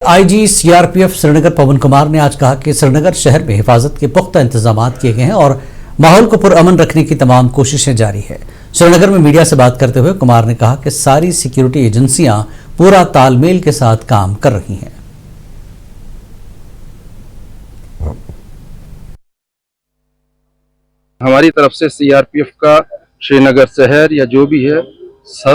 IG CRPF Srinagar पवन कुमार ने आज कहा कि श्रीनगर शहर में हिफाजत के पुख्ता इंतजाम किए गए हैं और माहौल को पुरअमन रखने की तमाम कोशिशें जारी है। श्रीनगर में मीडिया से बात करते हुए कुमार ने कहा कि सारी सिक्योरिटी एजेंसियां पूरा तालमेल के साथ काम कर रही हैं। हमारी तरफ से CRPF का श्रीनगर शहर या जो भी है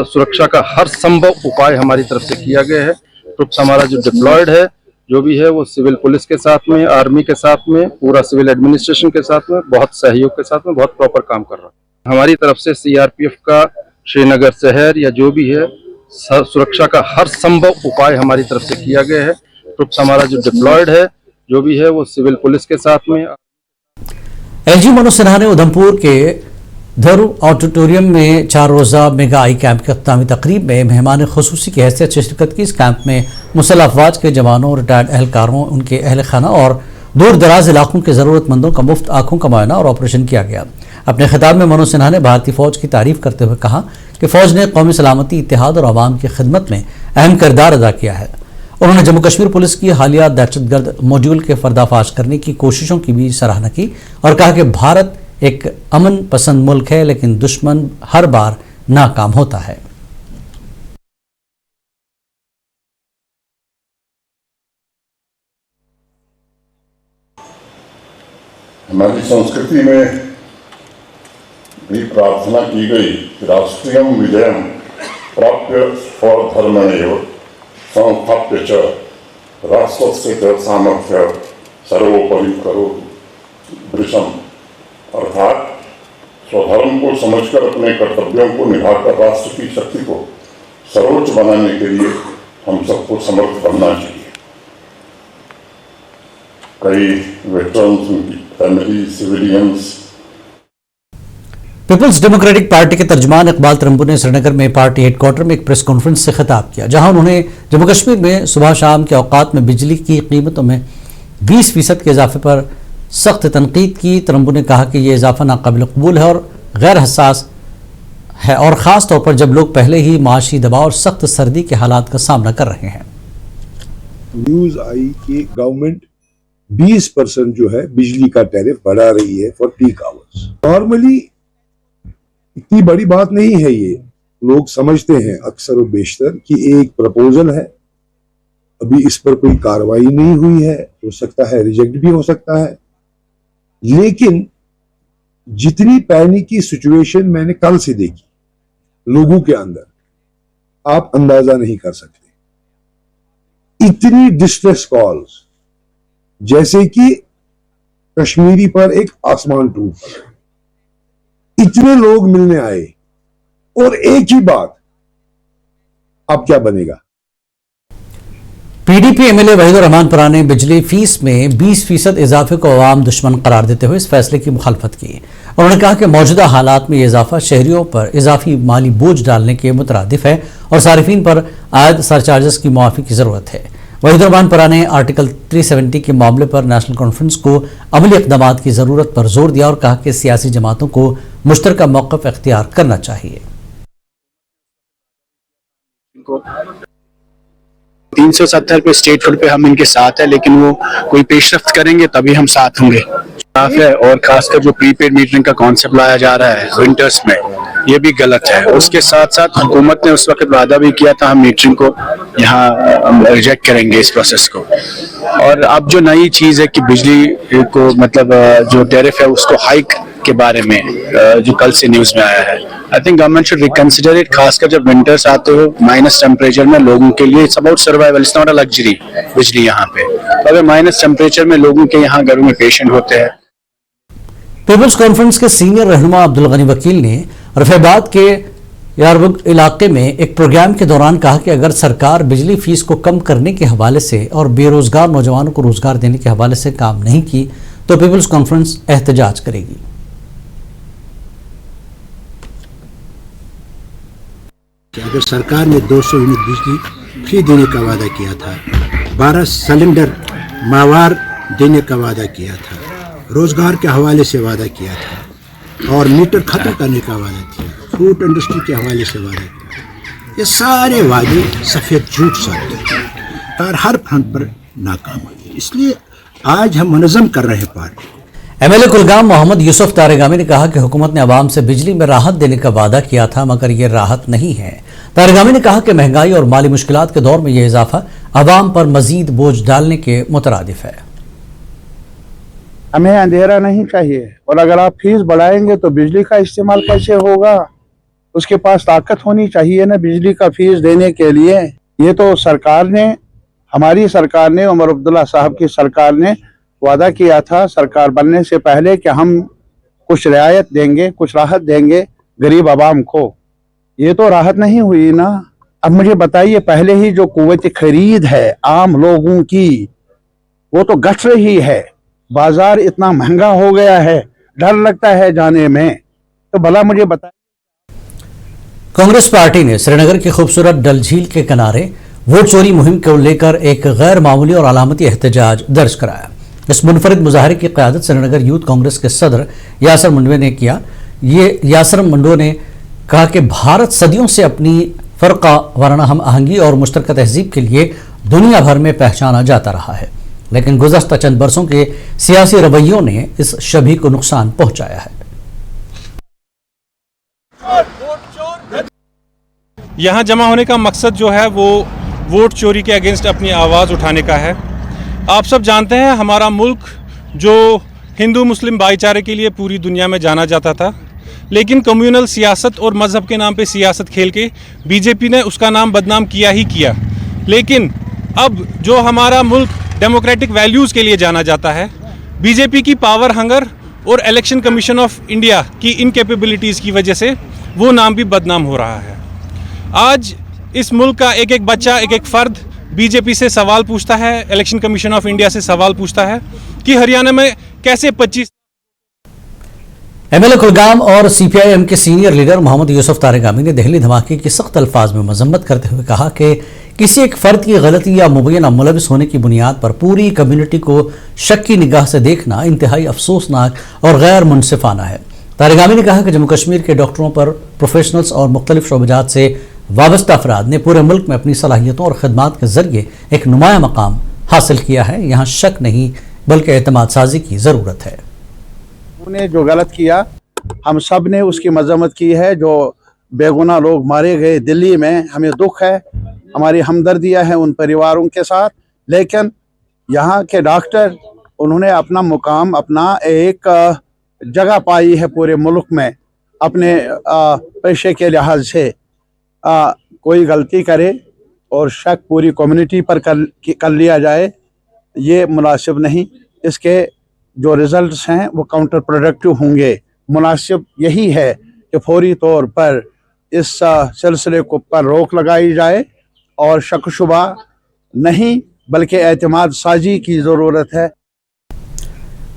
सुरक्षा का हर संभव उपाय हमारी तरफ से किया गया है। ट्रुप्स हमारा जो डिप्लॉयड है जो भी है वो सिविल पुलिस के साथ में, आर्मी के साथ में, पूरा सिविल एडमिनिस्ट्रेशन के साथ में, बहुत सहयोग के साथ में बहुत प्रॉपर काम कर रहा है। हमारी तरफ से CRPF का श्रीनगर शहर या जो भी है सुरक्षा का हर संभव उपाय हमारी तरफ से किया गया है। ट्रुप्स हमारा जो डिप्लॉयड है जो भी है वो सिविल पुलिस के साथ में। LG मनोज सिन्हा ने उधमपुर के धरू ऑडिटोरियम में 4 रोज़ा मेगा आई कैंप की अख्तामी तकरीब में मेहमान खुसूसी की हैसियत से शिरकत की। इस कैंप में मुसल्लह अफवाज के जवानों, रिटायर्ड एहलकारों, उनके अहल खाना और दूर दराज इलाकों के ज़रूरतमंदों का मुफ्त आंखों का मुआयना और ऑपरेशन किया गया। अपने खिताब में मनोज सिन्हा ने भारतीय फ़ौज की तारीफ करते हुए कहा कि फ़ौज ने कौमी सलामती, इत्तेहाद और आवाम की खिदमत में अहम किरदार अदा किया है। उन्होंने जम्मू कश्मीर पुलिस की हालिया दहशतगर्द मॉड्यूल के पर्दाफाश करने की कोशिशों की भी सराहना की और कहा कि भारत एक अमन पसंद मुल्क है लेकिन दुश्मन हर बार नाकाम होता है। हमारी संस्कृति में भी प्रार्थना की गई कि राष्ट्रीयम विजयम प्राप्य स्वधर्मणेव संस्थाप्य च राष्ट्रस्य च सामर्थ्य सर्वोपरि करोतु वृषम, अर्थात स्वधर्म को समझकर अपने कर्तव्यों को निभाकर राष्ट्र की शक्ति को सर्वोच्च बनाने के लिए हम सबको समर्थ बनना चाहिए। कई वेटरन्स, उनकी family, civilians. Peoples democratic party के तर्जुमान इकबाल तरम्बू ने श्रीनगर में पार्टी हेडक्वार्टर में एक प्रेस कॉन्फ्रेंस से खिताब किया, जहां उन्होंने जम्मू कश्मीर में सुबह शाम के औकात में बिजली की कीमतों में 20% के इजाफे पर सख्त तनकीद की। तरम्बू ने कहा कि ये इजाफा नाकाबिल कबूल है और गैर हसास है, और ख़ास तौर पर जब लोग पहले ही माशी दबाव और सख्त सर्दी के हालात का सामना कर रहे हैं। न्यूज़ आई कि गवर्नमेंट 20% जो है बिजली का टैरिफ बढ़ा रही है फॉर पीक आवर्स। नॉर्मली इतनी बड़ी बात नहीं है, ये लोग समझते हैं अक्सर और बेशतर कि एक प्रपोजल है, अभी इस पर कोई कार्रवाई नहीं हुई है, हो सकता है रिजेक्ट भी हो सकता है। लेकिन जितनी पैनिक की सिचुएशन मैंने कल से देखी लोगों के अंदर, आप अंदाजा नहीं कर सकते। इतनी डिस्ट्रेस कॉल्स, जैसे कि कश्मीरी पर एक आसमान टूट पड़ा, इतने लोग मिलने आए और एक ही बात, अब क्या बनेगा। PDP MLA वहीदुर रहमान परा ने बिजली फीस में 20% इजाफे को अवाम दुश्मन करार देते हुए इस फैसले की मुखालफत की। उन्होंने कहा कि मौजूदा हालात में यह इजाफा शहरियों पर इजाफी माली बोझ डालने के मुतरादिफ है और सारिफीन पर आयद सरचार्जेस की मुआफी की जरूरत है। वहीदुर रहमान परा ने आर्टिकल 370 के मामले पर नेशनल कॉन्फ्रेंस को अमली इक़दामात की जरूरत पर जोर दिया और कहा कि सियासी जमातों को मुश्तरका मौक़िफ़ इख्तियार करना चाहिए। 370 पे स्टेट हुड पे हम इनके साथ है, लेकिन वो कोई पेशरफ्त करेंगे तभी हम साथ होंगे। और खासकर जो प्रीपेड मीटरिंग का कॉन्सेप्ट लाया जा रहा है विंटर्स में, ये भी गलत है। उसके साथ साथ हुकूमत ने उस वक्त वादा भी किया था हम मीटरिंग को यहाँ रिजेक्ट करेंगे इस प्रोसेस को। और अब जो नई चीज़ है कि बिजली को मतलब जो टैरिफ है उसको हाइक के बारे में जो कल से न्यूज़ में आया है, I think government should reconsider it. खासकर जब विंटर्स आते हो माइनस टेम्परेचर में लोगों के लिए it's about survival, it's not a luxury बिजली यहाँ पे। अगर माइनस टेम्परेचर में लोगों के यहाँ घरों में पेशेंट होते हैं। पीपल्स कॉन्फ्रेंस के सीनियर रहनुमा अब्दुल गनी वकील ने रफेबाद के यारबुग इलाके में एक प्रोग्राम के दौरान कहा कि अगर सरकार बिजली फीस को कम करने के हवाले से और बेरोजगार नौजवानों को रोजगार देने के हवाले से काम नहीं की तो पीपल्स कॉन्फ्रेंस एहतजाज करेगी। अगर सरकार ने 200 यूनिट बिजली फ्री देने का वादा किया था, 12 सिलेंडर माहवार देने का वादा किया था, रोजगार के हवाले से वादा किया था और मीटर खत्म करने का वादा किया, फ्रूट इंडस्ट्री के हवाले से वादा किया, ये सारे वादे सफ़ेद झूठ साबित हैं। सरकार हर फ्रंट पर नाकाम हुई है। इसलिए आज हम मुनज़्ज़म कर रहे हैं पार्टी। एमएलए कुलगाम मोहम्मद यूसुफ तारेगामी ने कहा कि हुकूमत ने आवाम से बिजली में राहत देने का वादा किया था, मगर ये राहत नहीं है। तारेगामी ने कहा कि महंगाई और माली मुश्किलात के दौर में यह इजाफा आवाम पर मजीद बोझ डालने के मुतरादिफ है। हमें अंधेरा नहीं चाहिए, और अगर आप फीस बढ़ाएंगे तो बिजली का इस्तेमाल कैसे होगा? उसके पास ताकत होनी चाहिए ना बिजली का फीस देने के लिए। ये तो सरकार ने, हमारी सरकार ने, उमर अब्दुल्ला साहब की सरकार ने वादा किया था सरकार बनने से पहले कि हम कुछ रियायत देंगे, कुछ राहत देंगे गरीब आवाम को। ये तो राहत नहीं हुई ना। अब मुझे बताइए, पहले ही जो कुव्वत खरीद है आम लोगों की वो तो घट रही है। बाजार इतना महंगा हो गया है, डर लगता है जाने में। तो भला मुझे बताइए। कांग्रेस पार्टी ने श्रीनगर की खूबसूरत डल झील के किनारे वोट चोरी मुहिम को लेकर एक गैर मामूली और अलामती एहतजाज दर्ज कराया। इस मुनफरिद मुजाहरे की क़यादत श्रीनगर यूथ कांग्रेस के सदर यासर मंडवे ने किया। यासर मंडो ने कहा कि भारत सदियों से अपनी फ़र्क़ा वाराना हम आहंगी और मुश्तरका तहजीब के लिए दुनिया भर में पहचाना जाता रहा है, लेकिन गुज़श्ता चंद बरसों के सियासी रवैयों ने इस शबीह को नुकसान पहुंचाया है। यहाँ जमा होने का मकसद जो है वो वोट चोरी के अगेंस्ट अपनी आवाज़ उठाने का है। आप सब जानते हैं हमारा मुल्क जो हिंदू मुस्लिम भाईचारे के लिए पूरी दुनिया में जाना जाता था, लेकिन कम्युनल सियासत और मज़हब के नाम पे सियासत खेल के बीजेपी ने उसका नाम बदनाम किया ही किया। लेकिन अब जो हमारा मुल्क डेमोक्रेटिक वैल्यूज़ के लिए जाना जाता है, बीजेपी की पावर हंगर और इलेक्शन कमीशन ऑफ इंडिया की इनकैपेबिलिटीज़ की वजह से वो नाम भी बदनाम हो रहा है। आज इस मुल्क का एक एक बच्चा, एक एक फ़र्द बीजेपी से सवाल पूछता है, इलेक्शन कमीशन ऑफ इंडिया से सवाल पूछता है कि हरियाणा में कैसे 25। एमएलए कुलगाम और सीपीआईएम के सीनियर लीडर मोहम्मद यूसुफ तारेगामी ने दहली धमाके की सख्त अल्फाज में मजम्मत करते हुए कहा कि किसी एक फर्द की गलती या मुबैना मुलविस होने की बुनियाद पर पूरी कम्युनिटी को शक की निगाह से देखना इंतहाई अफसोसनाक और गैर मुनसिफाना है। तारेगामी ने कहा कि जम्मू कश्मीर के डॉक्टरों पर प्रोफेशनल्स और मुख्तलिफ शोबजात से वाबस्ता अफराद ने पूरे मुल्क में अपनी सलाहियतों और खदमात के जरिए एक नुमाया मकाम हासिल किया है। यहाँ शक नहीं बल्कि एतमाद साजी की ज़रूरत है। उन्होंने जो गलत किया हम सब ने उसकी मजम्मत की है। जो बेगुनाह लोग मारे गए दिल्ली में, हमें दुख है, हमारी हमदर्दियाँ हैं उन परिवारों के साथ। लेकिन यहाँ के डॉक्टर, उन्होंने अपना मुकाम, अपना एक जगह पाई है पूरे मुल्क में अपने पेशे के लिहाज से। कोई गलती करे और शक पूरी कम्युनिटी पर कर लिया जाए, ये मुनासिब नहीं। इसके जो रिजल्ट्स हैं वो काउंटर प्रोडक्टिव होंगे। मुनासिब यही है कि फौरी तौर पर इस सिलसिले को पर रोक लगाई जाए और शक शुबा नहीं बल्कि एतमाद साजी की ज़रूरत है।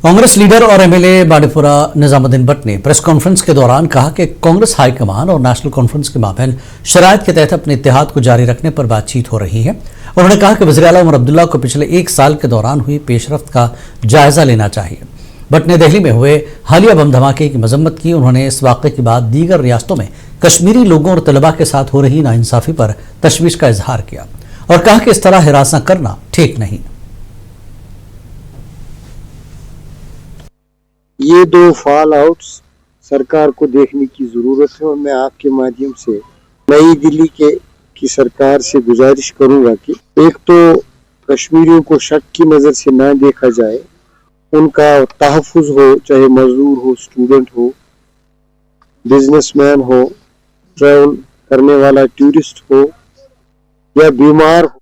कांग्रेस लीडर और एमएलए बांडीपुरा निजामुद्दीन भट्ट ने प्रेस कॉन्फ्रेंस के दौरान कहा कि कांग्रेस हाईकमान और नेशनल कॉन्फ्रेंस के माबैन शराइत के तहत अपने इत्तेहाद को जारी रखने पर बातचीत हो रही है। उन्होंने कहा कि वज़ीर आला उमर अब्दुल्ला को पिछले एक साल के दौरान हुई पेशरफ्त का जायजा लेना चाहिए। भट्ट ने दिल्ली में हुए हालिया बम धमाके की मजम्मत की। उन्होंने इस वाक़े के बाद दीगर रियासतों में कश्मीरी लोगों और तलबा के साथ हो रही नाइंसाफ़ी पर तशवीश का इजहार किया और कहा कि इस तरह हिरासत करना ठीक नहीं। ये दो फॉल आउट्स सरकार को देखने की ज़रूरत है और मैं आपके माध्यम से नई दिल्ली की सरकार से गुजारिश करूंगा कि एक तो कश्मीरियों को शक की नज़र से ना देखा जाए, उनका तहफ़्फ़ुज़ हो, चाहे मजदूर हो, स्टूडेंट हो, बिजनेसमैन हो, ट्रैवल करने वाला टूरिस्ट हो या बीमार हो।